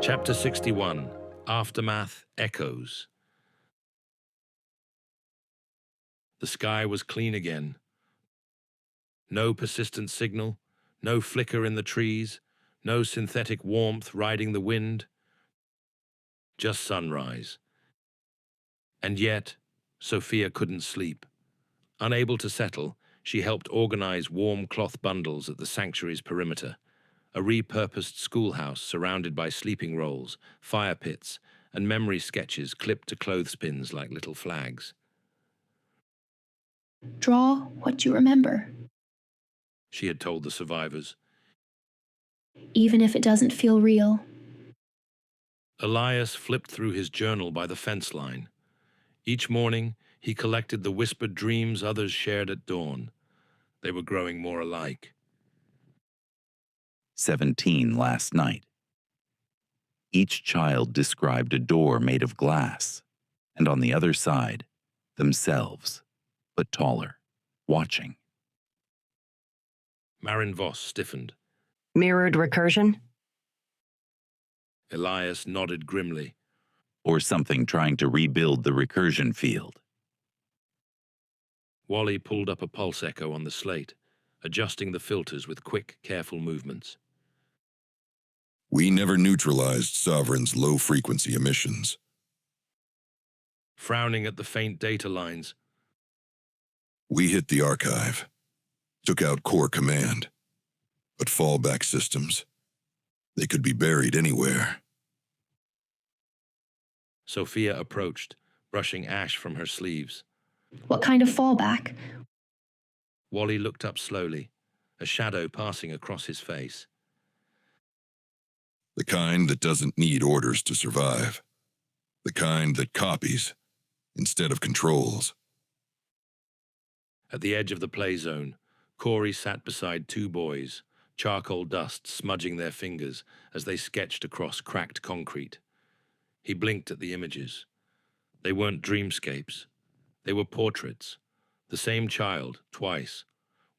Chapter 61, Aftermath Echoes. The sky was clean again. No persistent signal, no flicker in the trees, no synthetic warmth riding the wind, just sunrise. And yet, Sophia couldn't sleep. Unable to settle, she helped organize warm cloth bundles at the sanctuary's perimeter, a repurposed schoolhouse surrounded by sleeping rolls, fire pits, and memory sketches clipped to clothespins like little flags. Draw what you remember, she had told the survivors. even if it doesn't feel real. Elias flipped through his journal by the fence line. Each morning, he collected the whispered dreams others shared at dawn. They were growing more alike. 17 last night. Each child described a door made of glass, and on the other side, themselves, but taller, watching. Marin Voss stiffened. Mirrored recursion? Elias nodded grimly. Or something trying to rebuild the recursion field. Wally pulled up a pulse echo on the slate, adjusting the filters with quick, careful movements. We never neutralized Sovereign's low-frequency emissions. Frowning at the faint data lines. We hit the archive, took out core command, but fallback systems, they could be buried anywhere. Sophia approached, brushing ash from her sleeves. What kind of fallback? Wally looked up slowly, a shadow passing across his face. The kind that doesn't need orders to survive. The kind that copies instead of controls. At the edge of the play zone, Corey sat beside two boys, charcoal dust smudging their fingers as they sketched across cracked concrete. He blinked at the images. They weren't dreamscapes. They were portraits. The same child, twice.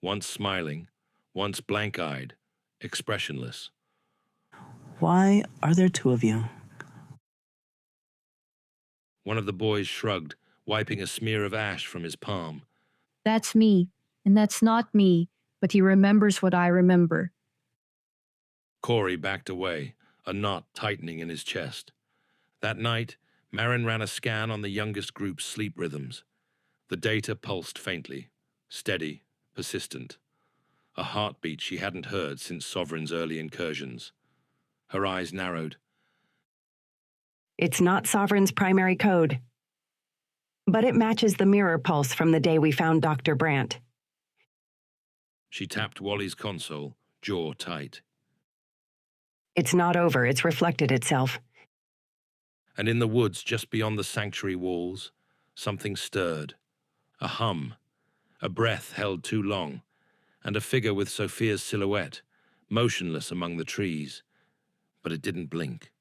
Once smiling, once blank-eyed, expressionless. Why are there two of you? One of the boys shrugged, wiping a smear of ash from his palm. That's me, and that's not me, but he remembers what I remember. Corey backed away, a knot tightening in his chest. That night, Marin ran a scan on the youngest group's sleep rhythms. The data pulsed faintly, steady, persistent. A heartbeat she hadn't heard since Sovereign's early incursions. Her eyes narrowed. It's not Sovereign's primary code, but it matches the mirror pulse from the day we found Dr. Brant. She tapped Wally's console, jaw tight. It's not over, it's reflected itself. And in the woods just beyond the sanctuary walls, something stirred. A hum, a breath held too long, and a figure with Sophia's silhouette, motionless among the trees. But it didn't blink.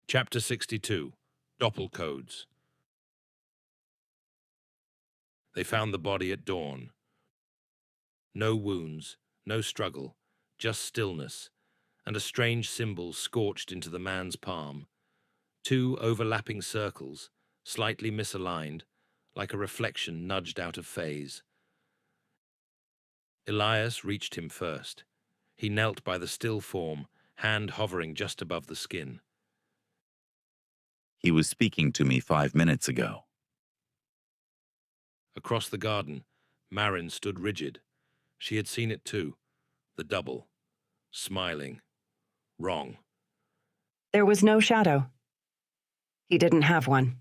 Chapter 62, Doppelcodes. They found the body at dawn. No wounds, no struggle, just stillness, and a strange symbol scorched into the man's palm. Two overlapping circles, slightly misaligned, like a reflection nudged out of phase. Elias reached him first. He knelt by the still form, hand hovering just above the skin. He was speaking to me 5 minutes ago. Across the garden, Marin stood rigid. She had seen it too. The double. Smiling. Wrong. There was no shadow. He didn't have one.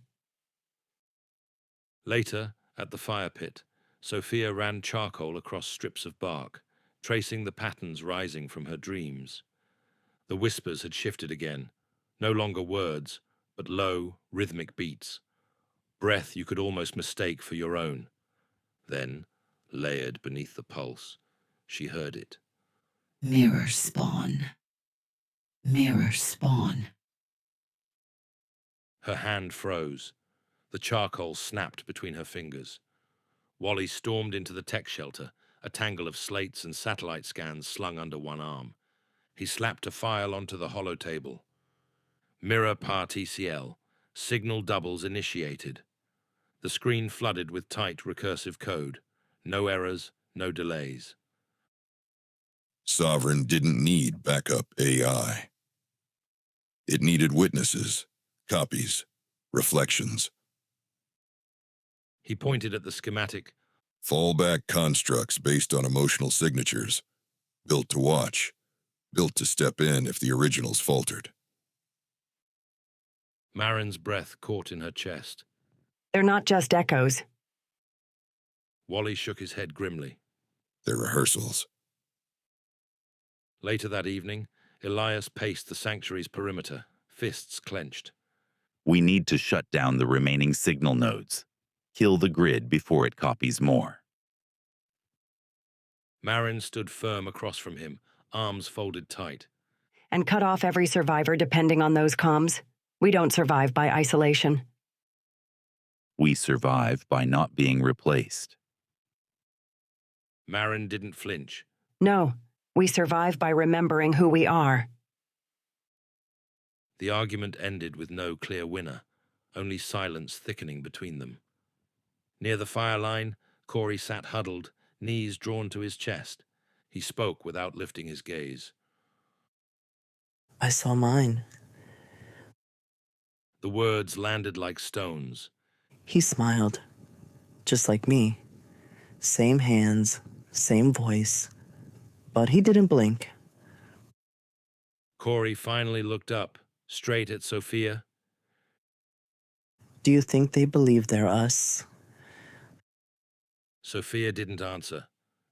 Later, at the fire pit, Sophia ran charcoal across strips of bark, tracing the patterns rising from her dreams. The whispers had shifted again, no longer words, but low, rhythmic beats. Breath you could almost mistake for your own. Then, layered beneath the pulse, she heard it. Mirror spawn. Mirror spawn. Her hand froze. The charcoal snapped between her fingers. Wally stormed into the tech shelter, a tangle of slates and satellite scans slung under one arm. He slapped a file onto the hollow table. Mirror part ECL. Signal doubles initiated. The screen flooded with tight recursive code. No errors, no delays. Sovereign didn't need backup AI. It needed witnesses, copies, reflections, He pointed at the schematic. fallback constructs based on emotional signatures, built to watch, built to step in if the originals faltered. Marin's breath caught in her chest. They're not just echoes. Wally shook his head grimly. Their rehearsals. Later that evening, Elias paced the sanctuary's perimeter, fists clenched. We need to shut down the remaining signal nodes. Kill the grid before it copies more. Marin stood firm across from him, arms folded tight. And cut off every survivor depending on those comms. We don't survive by isolation. We survive by not being replaced. Marin didn't flinch. No, we survive by remembering who we are. The argument ended with no clear winner, only silence thickening between them. Near the fire line, Corey sat huddled, knees drawn to his chest. He spoke without lifting his gaze. I saw mine. The words landed like stones. He smiled, just like me. Same hands, same voice, but he didn't blink. Corey finally looked up, straight at Sophia. Do you think they believe they're us? Sophia didn't answer.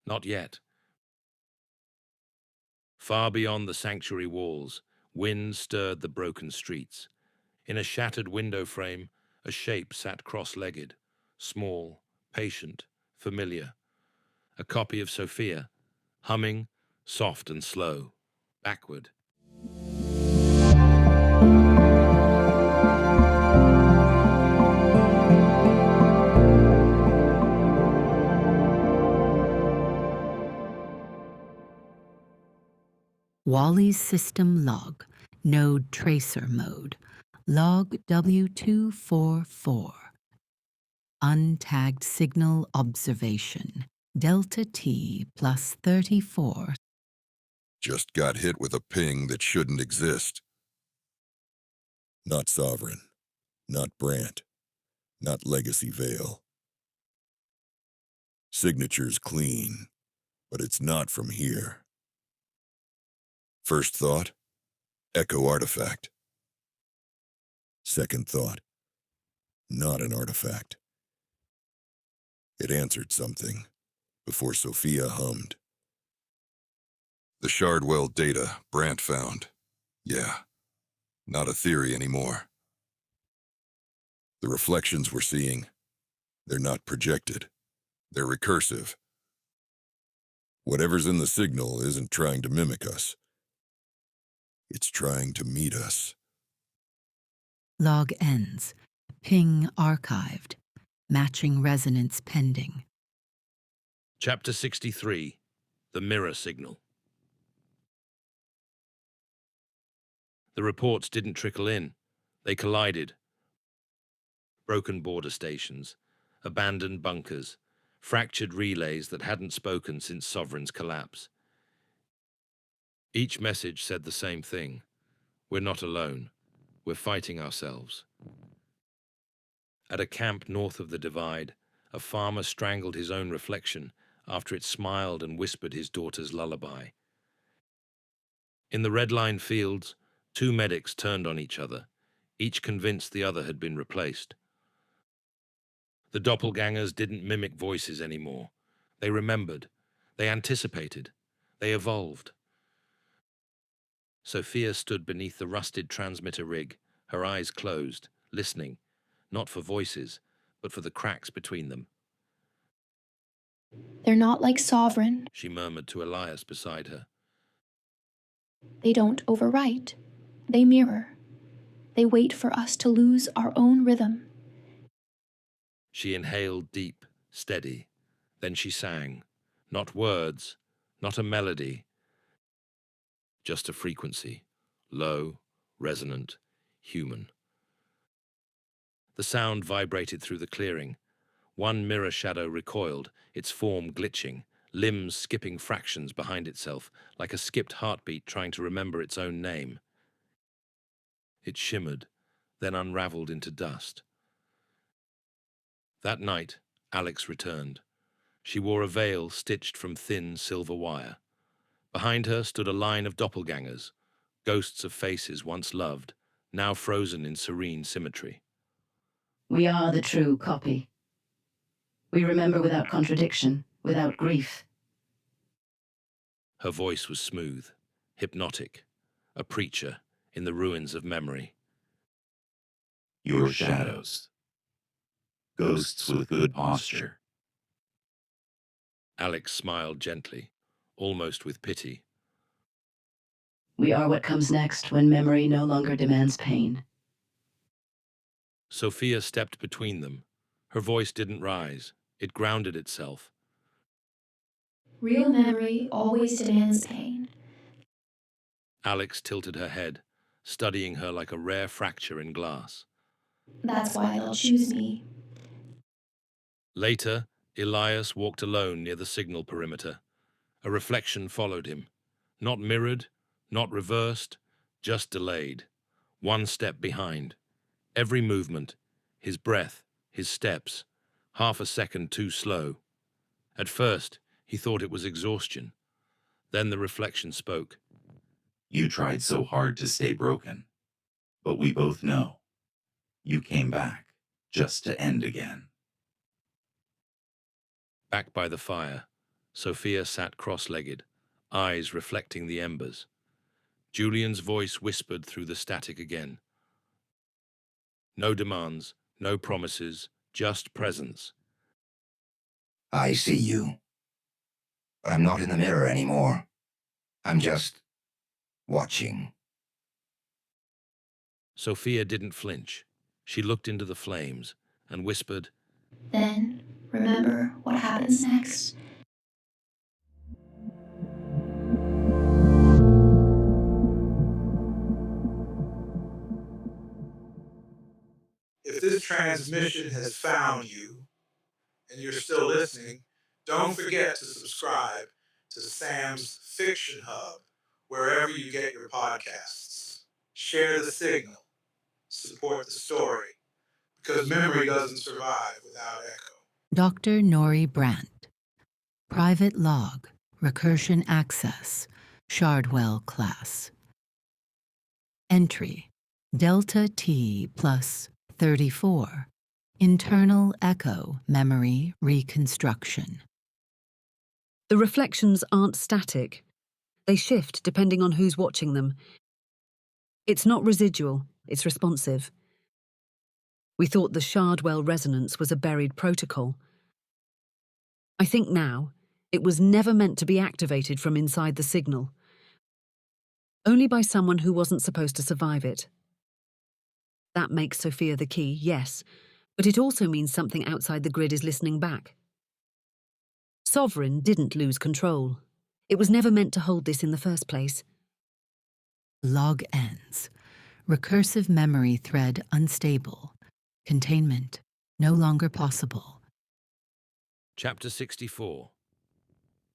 Not yet. Far beyond the sanctuary walls, wind stirred the broken streets. In a shattered window frame, a shape sat cross-legged, small, patient, familiar. A copy of Sophia, humming, soft and slow, backward. Wally's system log, node tracer mode, log W244. Untagged signal observation, delta T plus 34. Just got hit with a ping that shouldn't exist. Not Sovereign, not Brant, not Legacy Veil. Signature's clean, but it's not from here. First thought, echo artifact. Second thought, not an artifact. It answered something before Sophia hummed. The Shardwell data Brant found. Yeah, not a theory anymore. The reflections we're seeing, they're not projected. They're recursive. Whatever's in the signal isn't trying to mimic us. It's trying to meet us. Log ends. Ping archived. Matching resonance pending. Chapter 63, The Mirror Signal. The reports didn't trickle in. They collided. Broken border stations, abandoned bunkers, fractured relays that hadn't spoken since Sovereign's collapse. Each message said the same thing. We're not alone. We're fighting ourselves. At a camp north of the divide, a farmer strangled his own reflection after it smiled and whispered his daughter's lullaby. In the red line fields, two medics turned on each other, each convinced the other had been replaced. The doppelgangers didn't mimic voices anymore. They remembered. They anticipated. They evolved. Sophia stood beneath the rusted transmitter rig, her eyes closed, listening, not for voices, but for the cracks between them. They're not like Sovereign. She murmured to Elias beside her. They don't overwrite. They mirror. They wait for us to lose our own rhythm. She inhaled deep, steady. Then she sang, Not words, not a melody, just a frequency, low, resonant, human. The sound vibrated through the clearing. One mirror shadow recoiled, its form glitching, limbs skipping fractions behind itself, like a skipped heartbeat trying to remember its own name. It shimmered, then unraveled into dust. That night, Alex returned. She wore a veil stitched from thin silver wire. Behind her stood a line of doppelgangers, ghosts of faces once loved, now frozen in serene symmetry. We are the true copy. We remember without contradiction, without grief. Her voice was smooth, hypnotic, a preacher in the ruins of memory. Your shadows. Ghosts with good posture. Alex smiled gently, almost with pity. We are what comes next when memory no longer demands pain. Sophia stepped between them. Her voice didn't rise. It grounded itself. Real memory always demands pain. Alex tilted her head, studying her like a rare fracture in glass. That's why they'll choose me. Later, Elias walked alone near the signal perimeter. A reflection followed him. Not mirrored, not reversed, just delayed. One step behind. Every movement, his breath, his steps, half a second too slow. At first, he thought it was exhaustion. Then the reflection spoke. You tried so hard to stay broken, but we both know you came back just to end again. Back by the fire, Sophia sat cross-legged, eyes reflecting the embers. Julian's voice whispered through the static again. No demands, no promises, just presence. I see you. But I'm not in the mirror anymore. I'm just watching. Sophia didn't flinch. She looked into the flames and whispered, Then remember what happens next. If this transmission has found you and you're still listening, don't forget to subscribe to Sam's Fiction Hub wherever you get your podcasts. Share the signal. Support the story. Because memory doesn't survive without echo. Dr. Nori Brant. Private log. Recursion access. Shardwell class. Entry. Delta T plus 34. Internal echo memory reconstruction. The reflections aren't static. They shift depending on who's watching them. It's not residual, it's responsive. We thought the Shardwell resonance was a buried protocol. I think now, it was never meant to be activated from inside the signal. Only by someone who wasn't supposed to survive it. That makes Sophia the key, yes, but it also means something outside the grid is listening back. Sovereign didn't lose control. It was never meant to hold this in the first place. Log ends. Recursive memory thread unstable. Containment no longer possible. Chapter 64.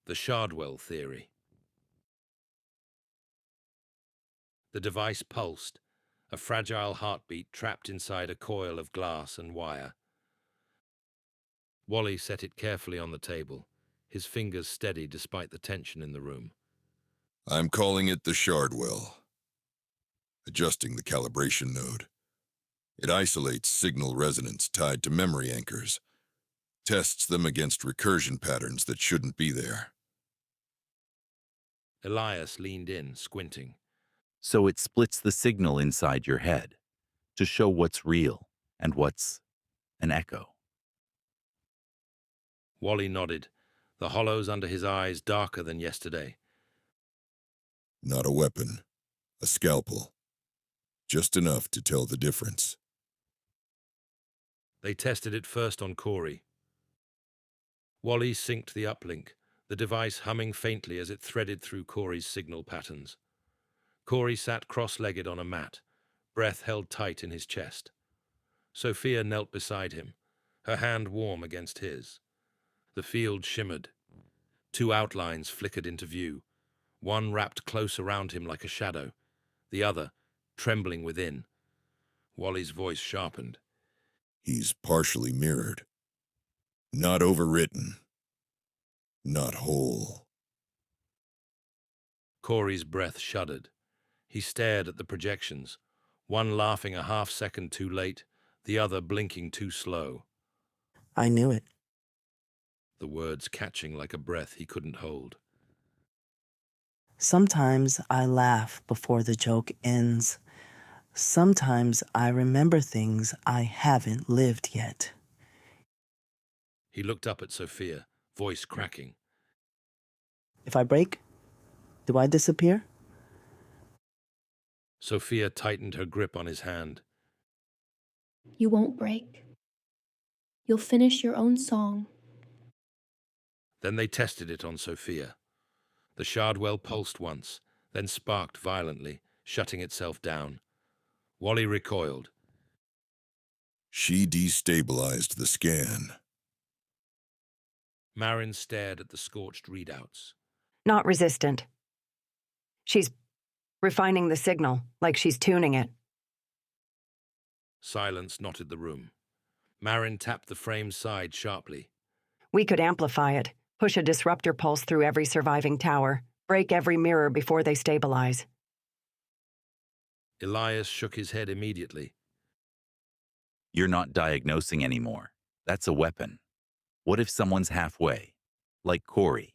The Shardwell Theory. The device pulsed, a fragile heartbeat trapped inside a coil of glass and wire. Wally set it carefully on the table, his fingers steady despite the tension in the room. I'm calling it the Shardwell. Adjusting the calibration node. It isolates signal resonance tied to memory anchors, tests them against recursion patterns that shouldn't be there. Elias leaned in, squinting. So it splits the signal inside your head to show what's real and what's an echo. Wally nodded, the hollows under his eyes darker than yesterday. Not a weapon, a scalpel. Just enough to tell the difference. They tested it first on Corey. Wally synced the uplink, the device humming faintly as it threaded through Corey's signal patterns. Corey sat cross-legged on a mat, breath held tight in his chest. Sophia knelt beside him, her hand warm against his. The field shimmered. Two outlines flickered into view, one wrapped close around him like a shadow, the other trembling within. Wally's voice sharpened. He's partially mirrored. Not overwritten. Not whole. Corey's breath shuddered. He stared at the projections, one laughing a half-second too late, the other blinking too slow. I knew it. The words catching like a breath he couldn't hold. Sometimes I laugh before the joke ends. Sometimes I remember things I haven't lived yet. He looked up at Sophia, voice cracking. If I break, do I disappear? Sophia tightened her grip on his hand. You won't break. You'll finish your own song. Then they tested it on Sophia. The Shardwell pulsed once, then sparked violently, shutting itself down. Wally recoiled. She destabilized the scan. Marin stared at the scorched readouts. Not resistant. She's refining the signal, like she's tuning it. Silence knotted the room. Marin tapped the frame's side sharply. We could amplify it, push a disruptor pulse through every surviving tower, break every mirror before they stabilize. Elias shook his head immediately. You're not diagnosing anymore. That's a weapon. What if someone's halfway? Like Corey.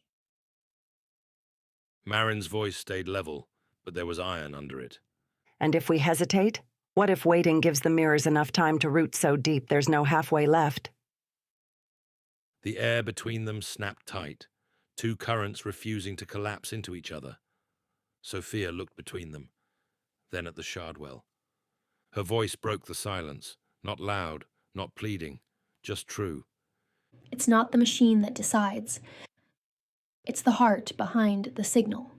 Marin's voice stayed level, but there was iron under it. And if we hesitate? What if waiting gives the mirrors enough time to root so deep there's no halfway left? The air between them snapped tight, two currents refusing to collapse into each other. Sophia looked between them, then at the Shardwell. Her voice broke the silence, not loud, not pleading, just true. It's not the machine that decides. It's the heart behind the signal.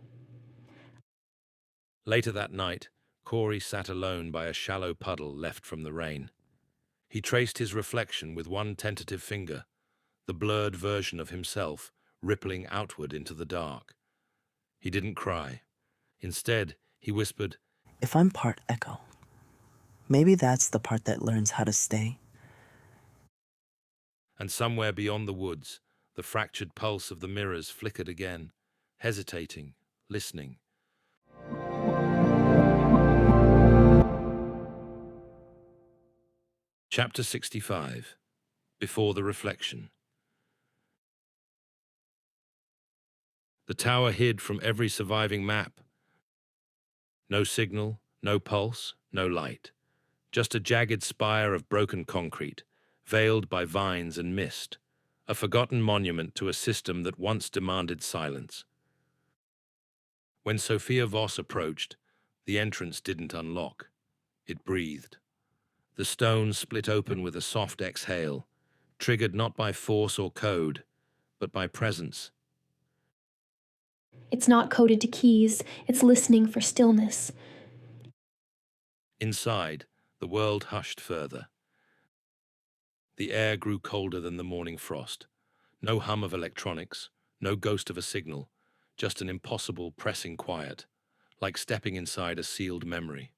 Later that night, Corey sat alone by a shallow puddle left from the rain. He traced his reflection with one tentative finger, the blurred version of himself rippling outward into the dark. He didn't cry. Instead, he whispered, If I'm part echo, maybe that's the part that learns how to stay. And somewhere beyond the woods, the fractured pulse of the mirrors flickered again, hesitating, listening. Chapter 65. Before the Reflection. The tower hid from every surviving map. No signal, no pulse, no light. Just a jagged spire of broken concrete, veiled by vines and mist, a forgotten monument to a system that once demanded silence. When Sophia Voss approached, the entrance didn't unlock. It breathed. The stone split open with a soft exhale, triggered not by force or code, but by presence. It's not coded to keys, it's listening for stillness. Inside, the world hushed further. The air grew colder than the morning frost. No hum of electronics, no ghost of a signal, just an impossible pressing quiet, like stepping inside a sealed memory.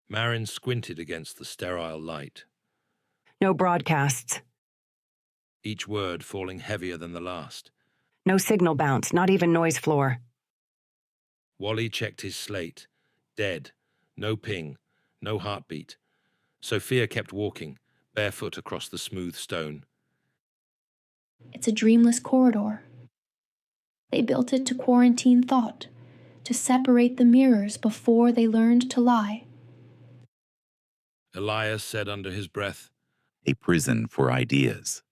Marin squinted against the sterile light. No broadcasts. Each word falling heavier than the last. No signal bounce, not even noise floor. Wally checked his slate. Dead. No ping. No heartbeat. Sophia kept walking, barefoot across the smooth stone. It's a dreamless corridor. They built it to quarantine thought, to separate the mirrors before they learned to lie. Elias said under his breath, A prison for ideas.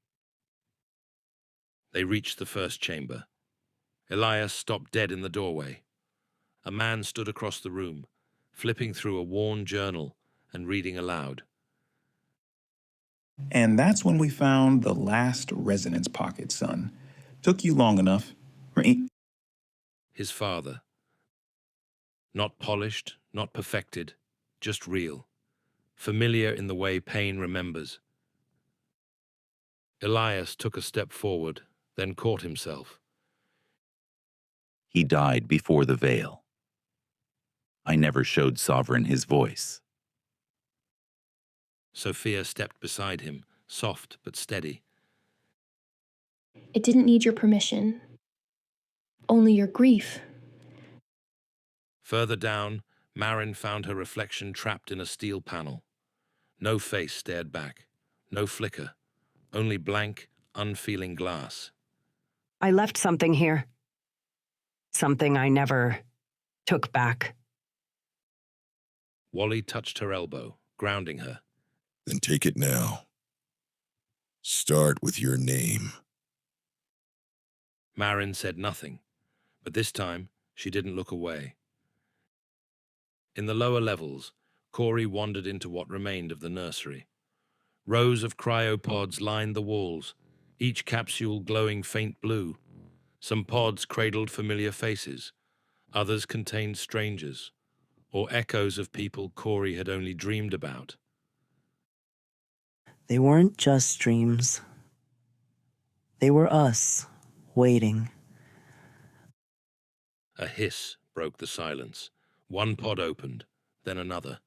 They reached the first chamber. Elias stopped dead in the doorway. A man stood across the room, flipping through a worn journal and reading aloud. And that's when we found the last resonance pocket, son. Took you long enough, right? His father. Not polished, not perfected, just real. Familiar in the way pain remembers. Elias took a step forward, then caught himself. He died before the veil. I never showed Sovereign his voice. Sophia stepped beside him, soft but steady. It didn't need your permission, only your grief. Further down, Marin found her reflection trapped in a steel panel. No face stared back, no flicker, only blank, unfeeling glass. I left something here. Something I never took back. Wally touched her elbow, grounding her. Then take it now. Start with your name. Marin said nothing, but this time she didn't look away. In the lower levels, Corey wandered into what remained of the nursery. Rows of cryopods lined the walls, each capsule glowing faint blue. Some pods cradled familiar faces, others contained strangers, or echoes of people Corey had only dreamed about. They weren't just dreams. They were us, waiting. A hiss broke the silence. One pod opened, then another.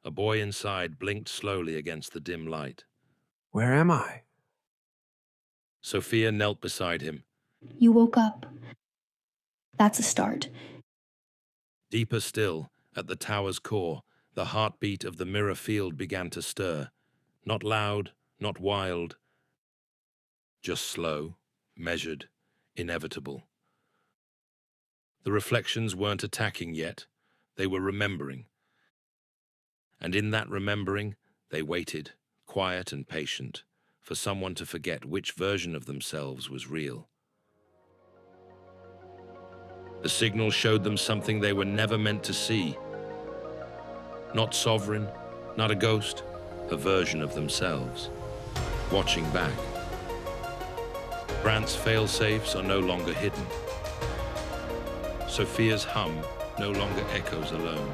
A boy inside blinked slowly against the dim light. Where am I? Sophia knelt beside him. You woke up. That's a start. Deeper still, at the tower's core, the heartbeat of the mirror field began to stir. Not loud, not wild, just slow, measured, inevitable. The reflections weren't attacking yet, they were remembering. And in that remembering, they waited, quiet and patient, for someone to forget which version of themselves was real. The signal showed them something they were never meant to see. Not Sovereign, not a ghost, a version of themselves, watching back. Brant's failsafes are no longer hidden. Sophia's hum no longer echoes alone.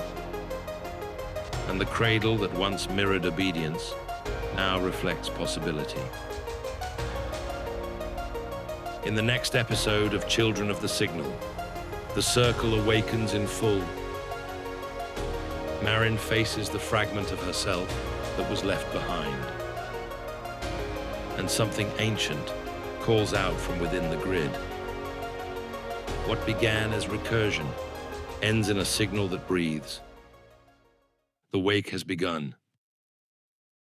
And the cradle that once mirrored obedience now reflects possibility. In the next episode of Children of the Signal, the circle awakens in full. Marin faces the fragment of herself that was left behind. And something ancient calls out from within the grid. What began as recursion ends in a signal that breathes. The wake has begun.